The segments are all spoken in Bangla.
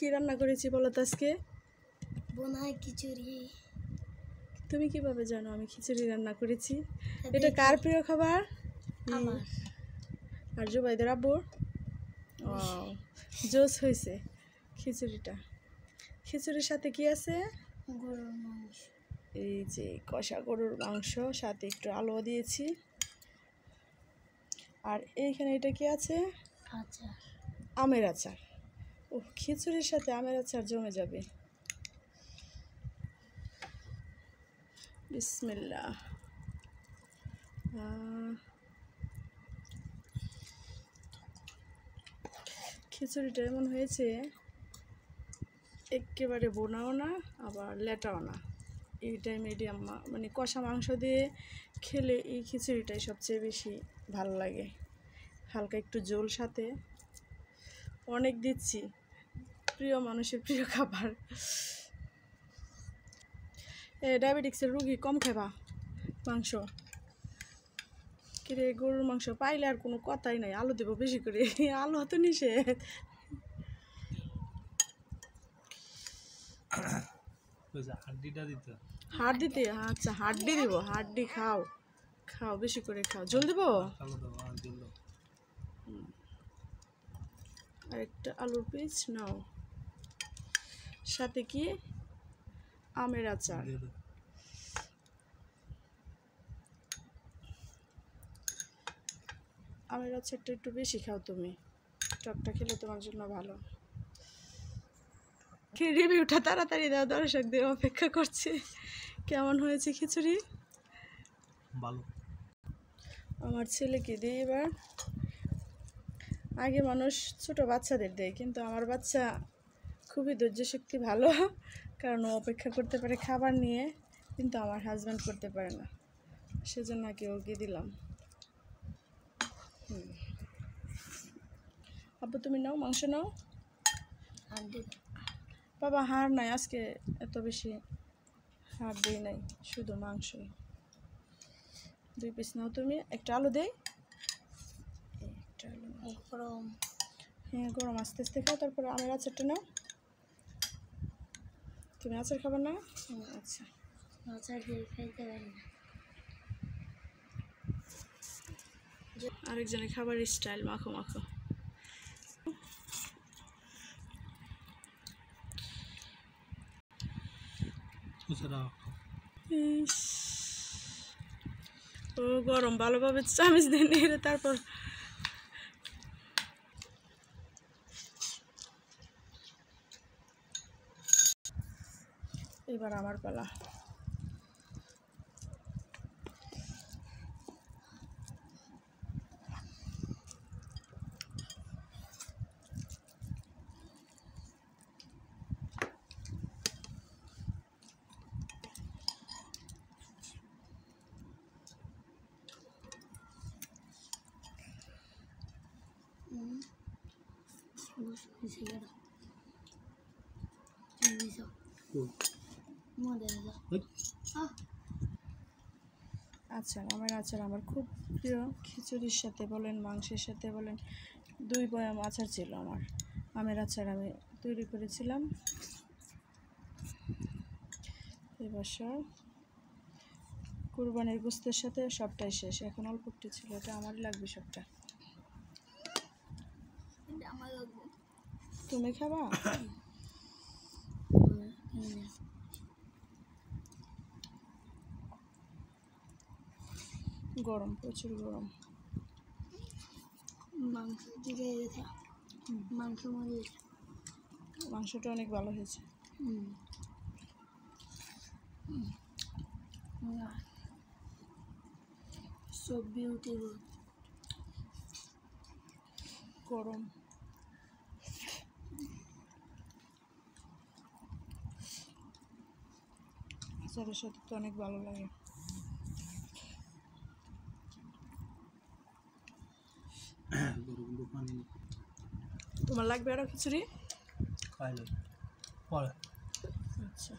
কি রান্না করেছি বলো তো আজকে? বোনা খিচুড়ি। তুমি কিভাবে জানো আমি খিচুড়ি রান্না করেছি? এটা কার প্রিয় খাবার? আমার। আর জুবাইদের আব্বুর। ওয়াও, জোস হয়েছে খিচুড়িটা। খিচুড়ির সাথে কি আছে? গরুর মাংস। এই যে কষা গরুর মাংস, সাথে একটু আলুও দিয়েছি। আর এইখানে এটা কি আছে? আচার। আমের আচার। ও, খিচুড়ির সাথে আমের আচার জমে যাবে। বিসমিল্লাহ। খিচুড়িটা এমন হয়েছে, একেবারে বোনাও না আবার লেটাও না, এইটাই মিডিয়াম। মানে কষা মাংস দিয়ে খেলে এই খিচুড়িটাই সবচেয়ে বেশি ভালো লাগে। হালকা একটু ঝোল সাথে, অনেক দিচ্ছি, প্রিয় মানুষের প্রিয় খাবার। ডায়াবেটিক্সের রুগী কম খাবা মাংস। কিরে, গরুর মাংস পাইলে আর কোনো কথাই নাই, আলু দেবো বেশি করে। আলু তো নিষেধ। হাড় দিতে? আচ্ছা, হাড্ডি দিব। হাড্ডি খাও, খাও বেশি করে খাও। ঝোল দেবো আর একটা আলুর পিস নাও, সাথে কি আমের আচার। আমের আচারটা একটু বেশি খাও তুমি, টকটা খেলে তোমার জন্য ভালো। রিভিউটা তাড়াতাড়ি দাও, দর্শকদের অপেক্ষা করছে। কেমন হয়েছে খিচুড়ি? ভালো। আমার ছেলেকে দিই এবার। আগে মানুষ ছোট বাচ্চাদের দেয়, কিন্তু আমার বাচ্চা খুবই ধৈর্য শক্তি ভালো, কারণ ও অপেক্ষা করতে পারে খাবার নিয়ে, কিন্তু আমার হাজব্যান্ড করতে পারে না, সেজন্য নাকি ওকে দিলাম। আব্বু তুমি নাও, মাংস নাও। বাবা হাড় নাই আজকে, এত বেশি হাড় দিই নাই, শুধু মাংসই। 2 পিস নাও তুমি। একটা আলু দেই। একটা আলু গরম। হ্যাঁ, গরম আস্তে আস্তে খাও। তারপরে আমের আচারটা নাও। তুমি আচার খাবার না? আচ্ছা, আচার দিয়ে খাইতে পারি না। আরেকজনের খাবার স্টাইল মাখো মাখো। ও গরম, ভালোভাবে চামচ দিয়ে নেড়ে তারপর এবার আমার পালা। আচার, আমার আচার আমার খুব প্রিয়। খিচুড়ির সাথে বলেন, মাংসের সাথে বলেন, 2 বয়াম আচার ছিল আমার। আমের আচার আমি তৈরি করেছিলাম এবছর। কুরবানির গোস্তের সাথে সবটাই শেষ, এখন অল্প একটু ছিল, এটা আমারই লাগবে সবটা। তুমি খাবা? গরম, প্রচুর গরম। মাংস দিকে মাংসটা অনেক ভালো হয়েছে। So beautiful. গরম। আচারের সাথে তো অনেক ভালো লাগে। তোমার লাগবে আরো খিচুড়ি? আচ্ছা,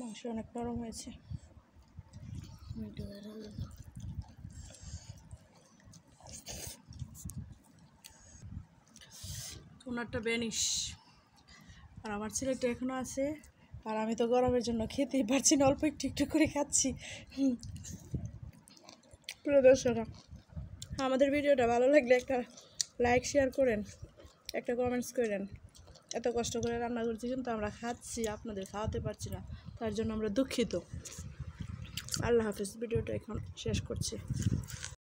মাংস অনেক নরম হয়েছে। মিঠু আরো ওনারটা বেনিশ আর আমার ছেলেটা এখনো আছে। আর আমি তো গরমের জন্য খেতেই পারছি না, অল্প একটু একটু করে খাচ্ছি। প্রিয় দর্শকরা, আমাদের ভিডিওটা ভালো লাগলে একটা লাইক শেয়ার করেন, একটা কমেন্টস করেন। এত কষ্ট করে রান্না করছি কিন্তু আমরা খাচ্ছি, আপনাদের খাওয়াতে পারছি না, তার জন্য আমরা দুঃখিত। আল্লাহ হাফিজ, ভিডিওটা এখন শেষ করছি।